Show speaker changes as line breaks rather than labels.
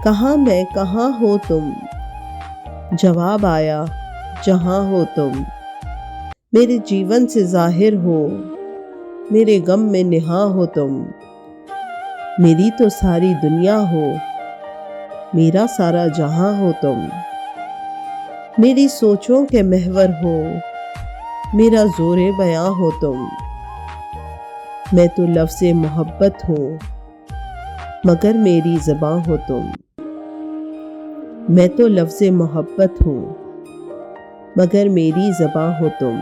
कहाँ मैं कहाँ हो तुम, जवाब आया जहाँ हो तुम। मेरे जीवन से जाहिर हो, मेरे गम में निहा हो तुम। मेरी तो सारी दुनिया हो, मेरा सारा जहां हो तुम। मेरी सोचों के महवर हो, मेरा जोरे बयां हो तुम। मैं तो लफ्ज़े मोहब्बत हूँ, मगर मेरी ज़बां हो तुम। मैं तो लफ्ज़े मोहब्बत हूँ, मगर मेरी ज़बां हो तुम।